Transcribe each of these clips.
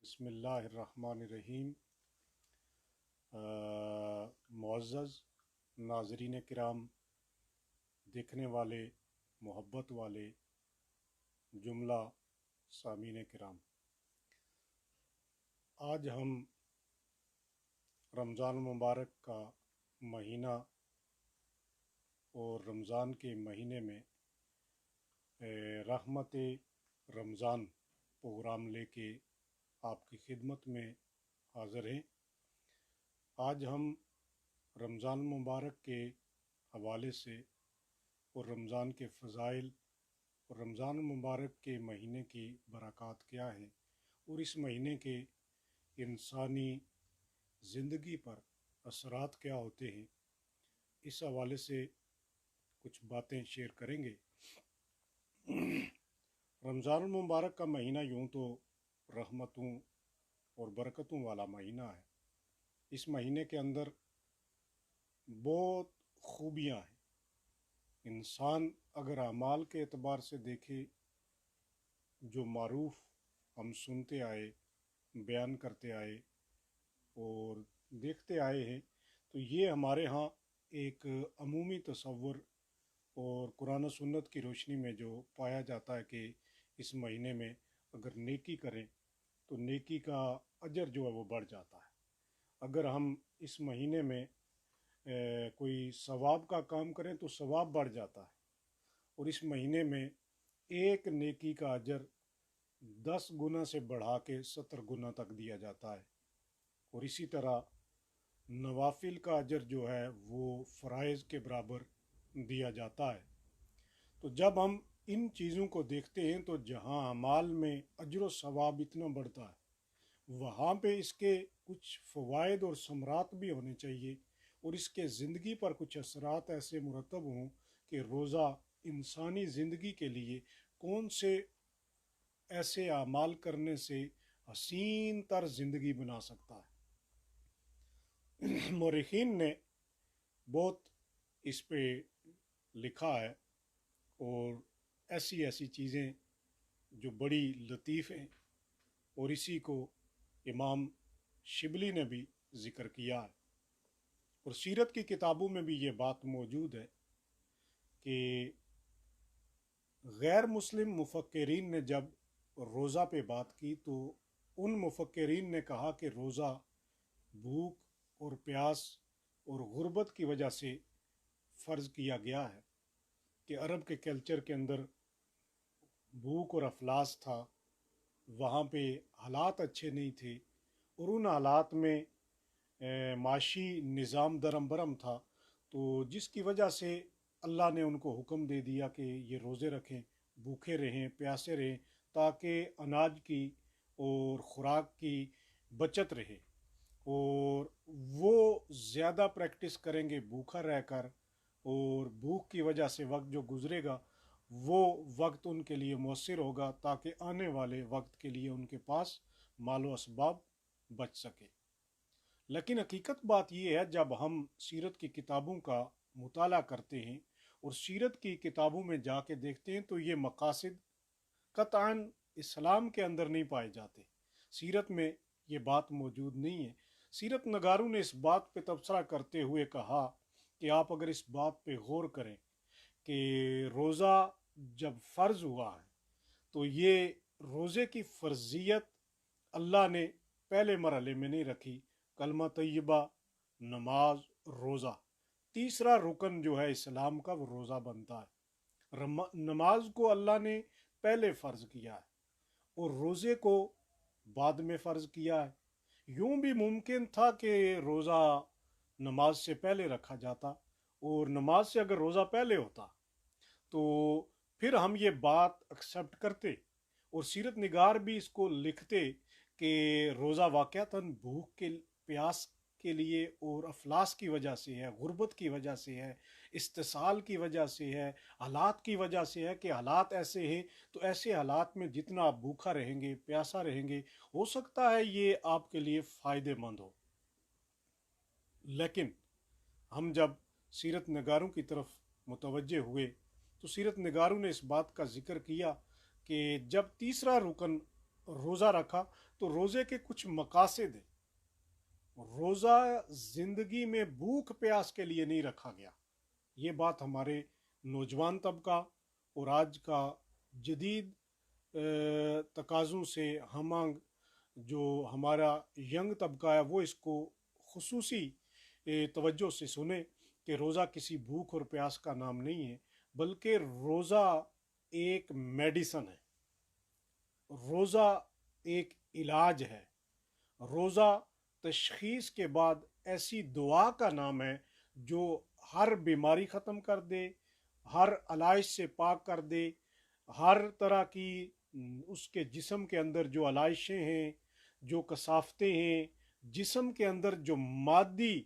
بسم اللہ الرحمن الرحیم۔ معزز ناظرین کرام، دیکھنے والے، محبت والے، جملہ سامعین کرام، آج ہم رمضان المبارک کا مہینہ اور رمضان کے مہینے میں رحمت رمضان پروگرام لے کے آپ کی خدمت میں حاضر ہیں۔ آج ہم رمضان المبارک کے حوالے سے اور رمضان کے فضائل اور رمضان المبارک کے مہینے کی برکات کیا ہیں اور اس مہینے کے انسانی زندگی پر اثرات کیا ہوتے ہیں، اس حوالے سے کچھ باتیں شیئر کریں گے۔ رمضان المبارک کا مہینہ یوں تو رحمتوں اور برکتوں والا مہینہ ہے۔ اس مہینے کے اندر بہت خوبیاں ہیں۔ انسان اگر اعمال کے اعتبار سے دیکھے، جو معروف ہم سنتے آئے، بیان کرتے آئے اور دیکھتے آئے ہیں، تو یہ ہمارے ہاں ایک عمومی تصور اور قرآن و سنت کی روشنی میں جو پایا جاتا ہے کہ اس مہینے میں اگر نیکی کریں تو نیکی کا اجر جو ہے وہ بڑھ جاتا ہے۔ اگر ہم اس مہینے میں کوئی ثواب کا کام کریں تو ثواب بڑھ جاتا ہے، اور اس مہینے میں ایک نیکی کا اجر 10 گنا سے بڑھا کے 70 گنا تک دیا جاتا ہے، اور اسی طرح نوافل کا اجر جو ہے وہ فرائض کے برابر دیا جاتا ہے۔ تو جب ہم ان چیزوں کو دیکھتے ہیں تو جہاں اعمال میں اجر و ثواب اتنا بڑھتا ہے، وہاں پہ اس کے کچھ فوائد اور ثمرات بھی ہونے چاہیے، اور اس کے زندگی پر کچھ اثرات ایسے مرتب ہوں کہ روزہ انسانی زندگی کے لیے کون سے ایسے اعمال کرنے سے حسین تر زندگی بنا سکتا ہے۔ مورخین نے بہت اس پہ لکھا ہے، اور ایسی ایسی چیزیں جو بڑی لطیف ہیں، اور اسی کو امام شبلی نے بھی ذکر کیا ہے، اور سیرت کی کتابوں میں بھی یہ بات موجود ہے کہ غیر مسلم مفکرین نے جب روزہ پہ بات کی تو ان مفکرین نے کہا کہ روزہ بھوک اور پیاس اور غربت کی وجہ سے فرض کیا گیا ہے، کہ عرب کے کلچر کے اندر بھوک اور افلاس تھا، وہاں پہ حالات اچھے نہیں تھے، اور ان حالات میں معاشی نظام درم برم تھا، تو جس کی وجہ سے اللہ نے ان کو حکم دے دیا کہ یہ روزے رکھیں، بھوکے رہیں، پیاسے رہیں، تاکہ اناج کی اور خوراک کی بچت رہے، اور وہ زیادہ پریکٹس کریں گے بھوکا رہ کر، اور بھوک کی وجہ سے وقت جو گزرے گا وہ وقت ان کے لیے مؤثر ہوگا، تاکہ آنے والے وقت کے لیے ان کے پاس مال و اسباب بچ سکے۔ لیکن حقیقت بات یہ ہے، جب ہم سیرت کی کتابوں کا مطالعہ کرتے ہیں اور سیرت کی کتابوں میں جا کے دیکھتے ہیں، تو یہ مقاصد قطعاً اسلام کے اندر نہیں پائے جاتے۔ سیرت میں یہ بات موجود نہیں ہے۔ سیرت نگاروں نے اس بات پہ تبصرہ کرتے ہوئے کہا کہ آپ اگر اس بات پہ غور کریں کہ روزہ جب فرض ہوا ہے تو یہ روزے کی فرضیت اللہ نے پہلے مرحلے میں نہیں رکھی۔ کلمہ طیبہ، نماز، روزہ، تیسرا رکن جو ہے اسلام کا وہ روزہ بنتا ہے۔ نماز کو اللہ نے پہلے فرض کیا ہے اور روزے کو بعد میں فرض کیا ہے۔ یوں بھی ممکن تھا کہ روزہ نماز سے پہلے رکھا جاتا، اور نماز سے اگر روزہ پہلے ہوتا تو پھر ہم یہ بات ایکسیپٹ کرتے، اور سیرت نگار بھی اس کو لکھتے کہ روزہ واقعتاً بھوک کے پیاس کے لیے اور افلاس کی وجہ سے ہے، غربت کی وجہ سے ہے، استحصال کی وجہ سے ہے، حالات کی وجہ سے ہے، کہ حالات ایسے ہیں تو ایسے حالات میں جتنا آپ بھوکا رہیں گے، پیاسا رہیں گے، ہو سکتا ہے یہ آپ کے لیے فائدہ مند ہو۔ لیکن ہم جب سیرت نگاروں کی طرف متوجہ ہوئے تو سیرت نگاروں نے اس بات کا ذکر کیا کہ جب تیسرا رکن روزہ رکھا تو روزے کے کچھ مقاصد ہیں۔ روزہ زندگی میں بھوک پیاس کے لیے نہیں رکھا گیا۔ یہ بات ہمارے نوجوان طبقہ اور آج کا جدید تقاضوں سے ہم آہنگ جو ہمارا ینگ طبقہ ہے وہ اس کو خصوصی توجہ سے سنیں کہ روزہ کسی بھوک اور پیاس کا نام نہیں ہے، بلکہ روزہ ایک میڈیسن ہے، روزہ ایک علاج ہے، روزہ تشخیص کے بعد ایسی دعا کا نام ہے جو ہر بیماری ختم کر دے، ہر علائش سے پاک کر دے، ہر طرح کی اس کے جسم کے اندر جو علائشیں ہیں، جو کثافتیں ہیں، جسم کے اندر جو مادی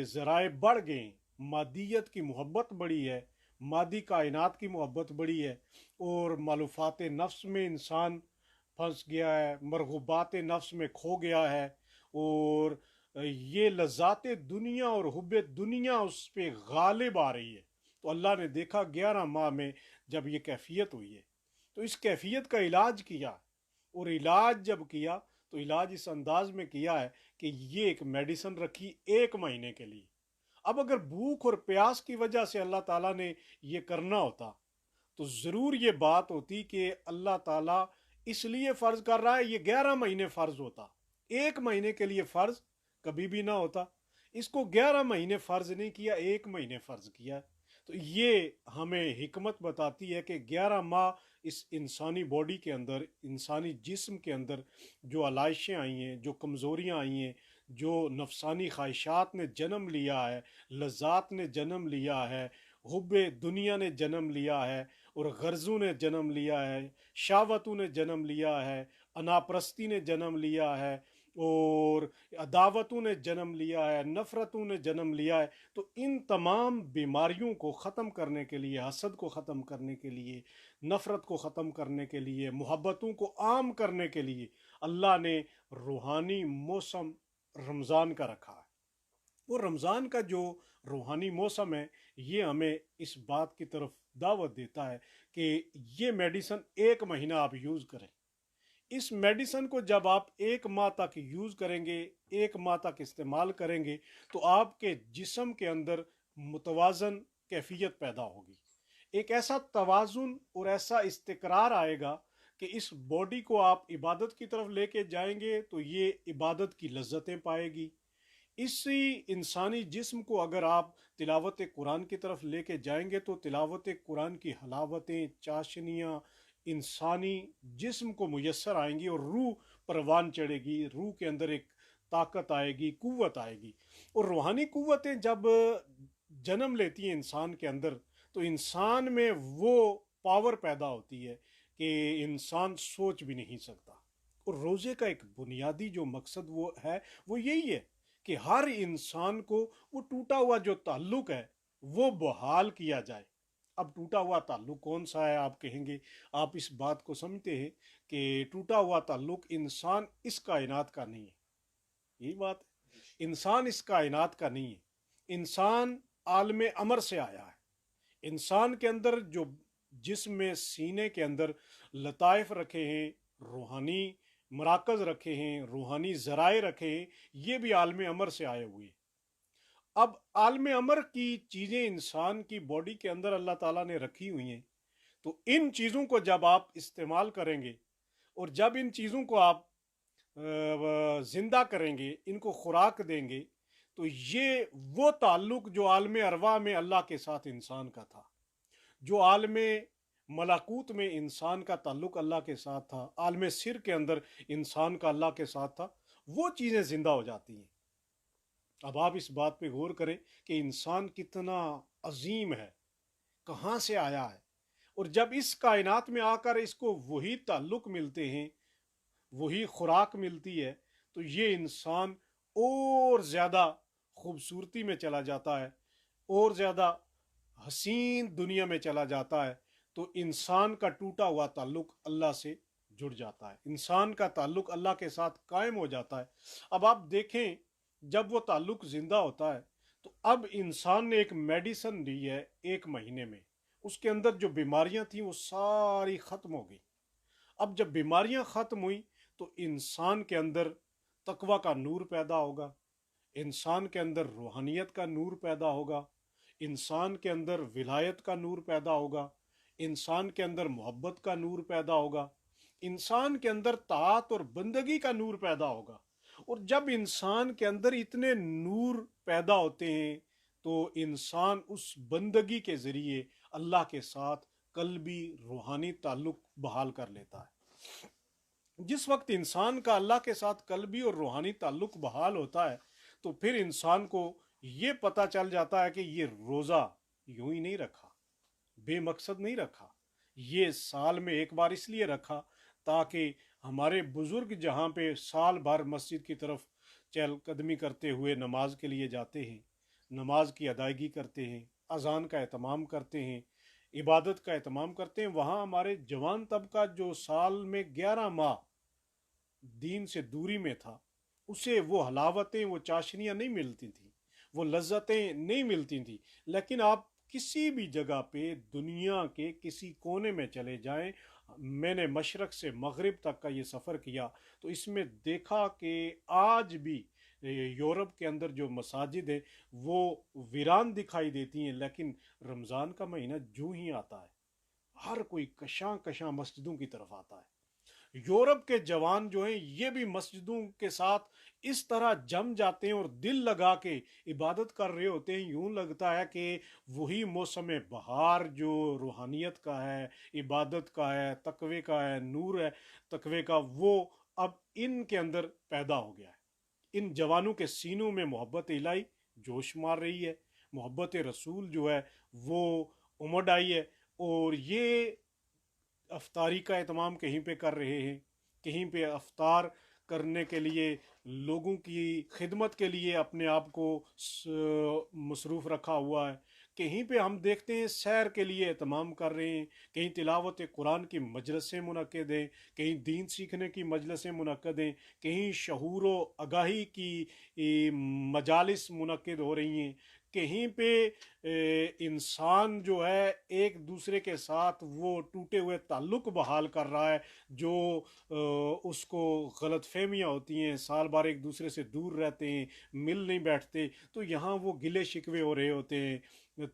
ذرائع بڑھ گئے، مادیت کی محبت بڑی ہے، مادی کائنات کی محبت بڑی ہے، اور مالوفات نفس میں انسان پھنس گیا ہے، مرغوبات نفس میں کھو گیا ہے، اور یہ لذات دنیا اور حب دنیا اس پہ غالب آ رہی ہے۔ تو اللہ نے دیکھا 11 ماہ میں جب یہ کیفیت ہوئی ہے تو اس کیفیت کا علاج کیا، اور علاج جب کیا تو علاج اس انداز میں کیا ہے کہ یہ ایک میڈیسن رکھی 1 مہینے کے لیے۔ اب اگر بھوک اور پیاس کی وجہ سے اللہ تعالیٰ نے یہ کرنا ہوتا تو ضرور یہ بات ہوتی کہ اللہ تعالیٰ اس لیے فرض کر رہا ہے، یہ 11 مہینے فرض ہوتا، 1 مہینے کے لیے فرض کبھی بھی نہ ہوتا۔ اس کو 11 مہینے فرض نہیں کیا، 1 مہینے فرض کیا۔ تو یہ ہمیں حکمت بتاتی ہے کہ 11 ماہ اس انسانی باڈی کے اندر، انسانی جسم کے اندر جو علائشیں آئی ہیں، جو کمزوریاں آئی ہیں، جو نفسانی خواہشات نے جنم لیا ہے، لذات نے جنم لیا ہے، حب دنیا نے جنم لیا ہے، اور غرضوں نے جنم لیا ہے، شہوتوں نے جنم لیا ہے، اناپرستی نے جنم لیا ہے، اور عداوتوں نے جنم لیا ہے، نفرتوں نے جنم لیا ہے۔ تو ان تمام بیماریوں کو ختم کرنے کے لیے، حسد کو ختم کرنے کے لیے، نفرت کو ختم کرنے کے لیے، محبتوں کو عام کرنے کے لیے اللہ نے روحانی موسم رمضان کا رکھا ہے۔ وہ رمضان کا جو روحانی موسم ہے یہ ہمیں اس بات کی طرف دعوت دیتا ہے کہ یہ میڈیسن 1 مہینہ آپ یوز کریں۔ اس میڈیسن کو جب آپ 1 ماہ تک یوز کریں گے، 1 ماہ تک استعمال کریں گے تو آپ کے جسم کے اندر متوازن کیفیت پیدا ہوگی، ایک ایسا توازن اور ایسا استقرار آئے گا کہ اس باڈی کو آپ عبادت کی طرف لے کے جائیں گے تو یہ عبادت کی لذتیں پائے گی۔ اسی انسانی جسم کو اگر آپ تلاوت قرآن کی طرف لے کے جائیں گے تو تلاوت قرآن کی حلاوتیں، چاشنیاں انسانی جسم کو میسر آئیں گی، اور روح پروان چڑھے گی، روح کے اندر ایک طاقت آئے گی، قوت آئے گی۔ اور روحانی قوتیں جب جنم لیتی ہیں انسان کے اندر تو انسان میں وہ پاور پیدا ہوتی ہے کہ انسان سوچ بھی نہیں سکتا۔ اور روزے کا ایک بنیادی جو مقصد وہ ہے وہ یہی ہے کہ ہر انسان کو وہ ٹوٹا ہوا جو تعلق ہے وہ بحال کیا جائے۔ اب ٹوٹا ہوا تعلق کون سا ہے؟ آپ کہیں گے، آپ اس بات کو سمجھتے ہیں کہ ٹوٹا ہوا تعلق انسان اس کائنات کا نہیں ہے۔ یہی بات ہے، انسان اس کائنات کا نہیں ہے، انسان عالم امر سے آیا ہے۔ انسان کے اندر جو جسم میں سینے کے اندر لطائف رکھے ہیں، روحانی مراکز رکھے ہیں، روحانی ذرائع رکھے ہیں، یہ بھی عالم امر سے آئے ہوئے ہیں۔ اب عالم امر کی چیزیں انسان کی باڈی کے اندر اللہ تعالیٰ نے رکھی ہوئی ہیں، تو ان چیزوں کو جب آپ استعمال کریں گے اور جب ان چیزوں کو آپ زندہ کریں گے، ان کو خوراک دیں گے، تو یہ وہ تعلق جو عالم ارواح میں اللہ کے ساتھ انسان کا تھا، جو عالم ملکوت میں انسان کا تعلق اللہ کے ساتھ تھا، عالم سر کے اندر انسان کا اللہ کے ساتھ تھا، وہ چیزیں زندہ ہو جاتی ہیں۔ اب آپ اس بات پہ غور کریں کہ انسان کتنا عظیم ہے، کہاں سے آیا ہے، اور جب اس کائنات میں آ کر اس کو وہی تعلق ملتے ہیں، وہی خوراک ملتی ہے، تو یہ انسان اور زیادہ خوبصورتی میں چلا جاتا ہے، اور زیادہ حسین دنیا میں چلا جاتا ہے۔ تو انسان کا ٹوٹا ہوا تعلق اللہ سے جڑ جاتا ہے، انسان کا تعلق اللہ کے ساتھ قائم ہو جاتا ہے۔ اب آپ دیکھیں جب وہ تعلق زندہ ہوتا ہے تو اب انسان نے ایک میڈیسن لی ہے 1 مہینے میں، اس کے اندر جو بیماریاں تھیں وہ ساری ختم ہو گئی۔ اب جب بیماریاں ختم ہوئیں تو انسان کے اندر تقوی کا نور پیدا ہوگا، انسان کے اندر روحانیت کا نور پیدا ہوگا، انسان کے اندر ولایت کا نور پیدا ہوگا، انسان کے اندر محبت کا نور پیدا ہوگا، انسان کے اندر طاعت اور بندگی کا نور پیدا ہوگا۔ اور جب انسان کے اندر اتنے نور پیدا ہوتے ہیں تو انسان اس بندگی کے ذریعے اللہ کے ساتھ قلبی روحانی تعلق بحال کر لیتا ہے۔ جس وقت انسان کا اللہ کے ساتھ قلبی اور روحانی تعلق بحال ہوتا ہے تو پھر انسان کو یہ پتہ چل جاتا ہے کہ یہ روزہ یوں ہی نہیں رکھا، بے مقصد نہیں رکھا، یہ سال میں ایک بار اس لیے رکھا تاکہ ہمارے بزرگ جہاں پہ سال بھر مسجد کی طرف چہل قدمی کرتے ہوئے نماز کے لیے جاتے ہیں، نماز کی ادائیگی کرتے ہیں، اذان کا اہتمام کرتے ہیں، عبادت کا اہتمام کرتے ہیں، وہاں ہمارے جوان طبقہ جو سال میں 11 ماہ دین سے دوری میں تھا، اسے وہ حلاوتیں، وہ چاشنیاں نہیں ملتی تھیں، وہ لذتیں نہیں ملتی تھیں۔ لیکن آپ کسی بھی جگہ پہ دنیا کے کسی کونے میں چلے جائیں، میں نے مشرق سے مغرب تک کا یہ سفر کیا تو اس میں دیکھا کہ آج بھی یورپ کے اندر جو مساجد ہیں وہ ویران دکھائی دیتی ہیں، لیکن رمضان کا مہینہ جو ہی آتا ہے ہر کوئی کشاں کشاں مسجدوں کی طرف آتا ہے۔ یورپ کے جوان جو ہیں یہ بھی مسجدوں کے ساتھ اس طرح جم جاتے ہیں اور دل لگا کے عبادت کر رہے ہوتے ہیں، یوں لگتا ہے کہ وہی موسم بہار جو روحانیت کا ہے، عبادت کا ہے، تقوی کا ہے، نور ہے تقوی کا، وہ اب ان کے اندر پیدا ہو گیا ہے۔ ان جوانوں کے سینوں میں محبت الہی جوش مار رہی ہے، محبت رسول جو ہے وہ امڈ آئی ہے، اور یہ افطاری کا اہتمام کہیں پہ کر رہے ہیں، کہیں پہ افطار کرنے کے لیے لوگوں کی خدمت کے لیے اپنے آپ کو مصروف رکھا ہوا ہے، کہیں پہ ہم دیکھتے ہیں سیر کے لیے اہتمام کر رہے ہیں، کہیں تلاوت قرآن کی مجلسیں منعقد ہیں، کہیں دین سیکھنے کی مجلسیں منعقد ہیں، کہیں شعور و آگاہی کی مجالس منعقد ہو رہی ہیں، کہیں پہ انسان جو ہے ایک دوسرے کے ساتھ وہ ٹوٹے ہوئے تعلق بحال کر رہا ہے جو اس کو غلط فہمیاں ہوتی ہیں، سال بھر ایک دوسرے سے دور رہتے ہیں، مل نہیں بیٹھتے، تو یہاں وہ گلے شکوے ہو رہے ہوتے ہیں،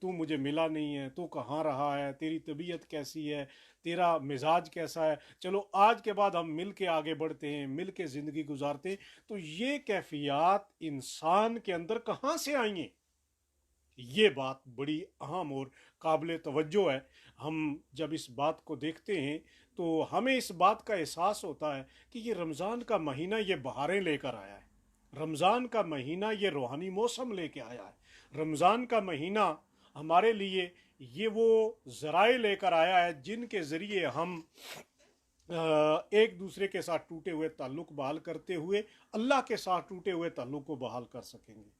تو مجھے ملا نہیں ہے، تو کہاں رہا ہے، تیری طبیعت کیسی ہے، تیرا مزاج کیسا ہے، چلو آج کے بعد ہم مل کے آگے بڑھتے ہیں، مل کے زندگی گزارتے ہیں۔ تو یہ کیفیات انسان کے اندر کہاں سے آئی ہیں؟ یہ بات بڑی اہم اور قابل توجہ ہے۔ ہم جب اس بات کو دیکھتے ہیں تو ہمیں اس بات کا احساس ہوتا ہے کہ یہ رمضان کا مہینہ یہ بہاریں لے کر آیا ہے، رمضان کا مہینہ یہ روحانی موسم لے کے آیا ہے، رمضان کا مہینہ ہمارے لیے یہ وہ ذرائع لے کر آیا ہے جن کے ذریعے ہم ایک دوسرے کے ساتھ ٹوٹے ہوئے تعلق بحال کرتے ہوئے اللہ کے ساتھ ٹوٹے ہوئے تعلق کو بحال کر سکیں گے۔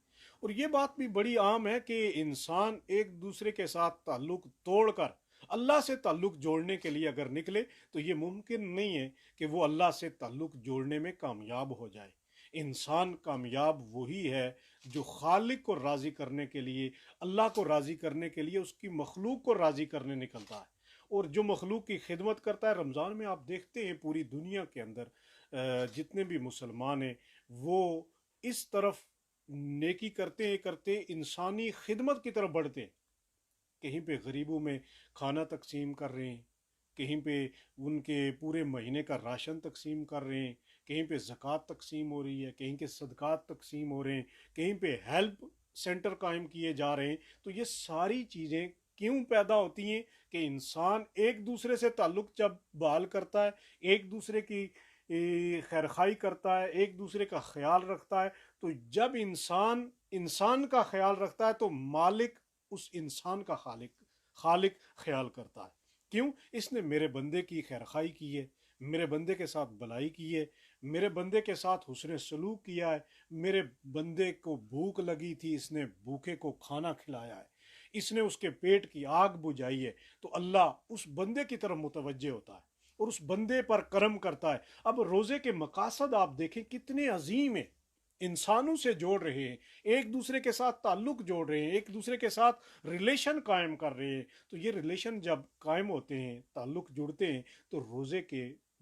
اور یہ بات بھی بڑی عام ہے کہ انسان ایک دوسرے کے ساتھ تعلق توڑ کر اللہ سے تعلق جوڑنے کے لیے اگر نکلے تو یہ ممکن نہیں ہے کہ وہ اللہ سے تعلق جوڑنے میں کامیاب ہو جائے۔ انسان کامیاب وہی ہے جو خالق کو راضی کرنے کے لیے، اللہ کو راضی کرنے کے لیے اس کی مخلوق کو راضی کرنے نکلتا ہے، اور جو مخلوق کی خدمت کرتا ہے۔ رمضان میں آپ دیکھتے ہیں پوری دنیا کے اندر جتنے بھی مسلمان ہیں وہ اس طرف نیکی کرتے انسانی خدمت کی طرف بڑھتے ہیں، کہیں پہ غریبوں میں کھانا تقسیم کر رہے ہیں، کہیں پہ ان کے پورے مہینے کا راشن تقسیم کر رہے ہیں، کہیں پہ زکوٰۃ تقسیم ہو رہی ہے، کہیں کے صدقات تقسیم ہو رہے ہیں، کہیں پہ ہیلپ سینٹر قائم کیے جا رہے ہیں۔ تو یہ ساری چیزیں کیوں پیدا ہوتی ہیں کہ انسان ایک دوسرے سے تعلق جب بحال کرتا ہے، ایک دوسرے کی خیرخوائی کرتا ہے، ایک دوسرے کا خیال رکھتا ہے، تو جب انسان کا خیال رکھتا ہے تو مالک اس انسان کا خالق خیال کرتا ہے۔ کیوں؟ اس نے میرے بندے کی خیرخوائی کی ہے، میرے بندے کے ساتھ بھلائی کی ہے، میرے بندے کے ساتھ حسن سلوک کیا ہے، میرے بندے کو بھوک لگی تھی، اس نے بھوکے کو کھانا کھلایا ہے، اس نے اس کے پیٹ کی آگ بجھائی ہے، تو اللہ اس بندے کی طرف متوجہ ہوتا ہے اور اس بندے پر کرم کرتا ہے۔ اب روزے کے مقاصد آپ دیکھیں کتنے عظیم ہیں، انسانوں سے جوڑ رہے ہیں، ایک دوسرے کے ساتھ تعلق جوڑ رہے ہیں، ایک دوسرے کے ساتھ ریلیشن قائم کر رہے ہیں۔ تو یہ ریلیشن جب قائم ہوتے ہیں، تعلق جڑتے ہیں، تو روزے کے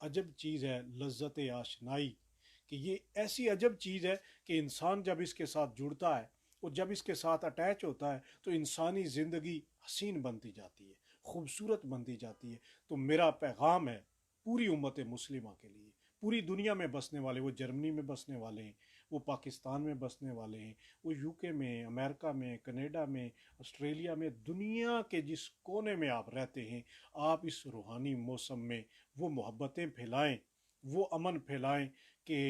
عجب چیز ہے لذت آشنائی، کہ یہ ایسی عجب چیز ہے کہ انسان جب اس کے ساتھ جڑتا ہے اور جب اس کے ساتھ اٹیچ ہوتا ہے تو انسانی زندگی حسین بنتی جاتی ہے، خوبصورت بنتی جاتی ہے۔ تو میرا پیغام ہے پوری امت مسلمہ کے لیے، پوری دنیا میں بسنے والے، وہ جرمنی میں بسنے والے ہیں، وہ پاکستان میں بسنے والے ہیں، وہ یو کے میں، امریکہ میں، کینیڈا میں، آسٹریلیا میں، دنیا کے جس کونے میں آپ رہتے ہیں، آپ اس روحانی موسم میں وہ محبتیں پھیلائیں، وہ امن پھیلائیں کہ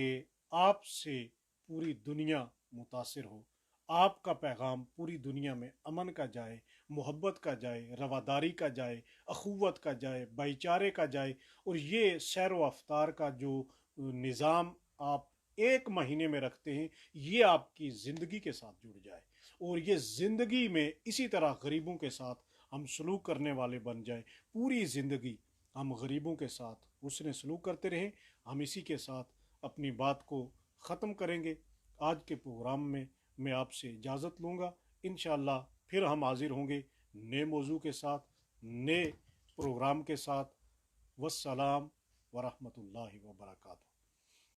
آپ سے پوری دنیا متاثر ہو، آپ کا پیغام پوری دنیا میں امن کا جائے، محبت کا جائے، رواداری کا جائے، اخوت کا جائے، بھائی چارے کا جائے، اور یہ سیر و افطار کا جو نظام آپ ایک مہینے میں رکھتے ہیں یہ آپ کی زندگی کے ساتھ جڑ جائے، اور یہ زندگی میں اسی طرح غریبوں کے ساتھ ہم سلوک کرنے والے بن جائیں، پوری زندگی ہم غریبوں کے ساتھ حسن سلوک کرتے رہیں۔ ہم اسی کے ساتھ اپنی بات کو ختم کریں گے۔ آج کے پروگرام میں آپ سے اجازت لوں گا، انشاءاللہ پھر ہم حاضر ہوں گے نئے موضوع کے ساتھ، نئے پروگرام کے ساتھ۔ والسلام ورحمۃ اللہ وبرکاتہ۔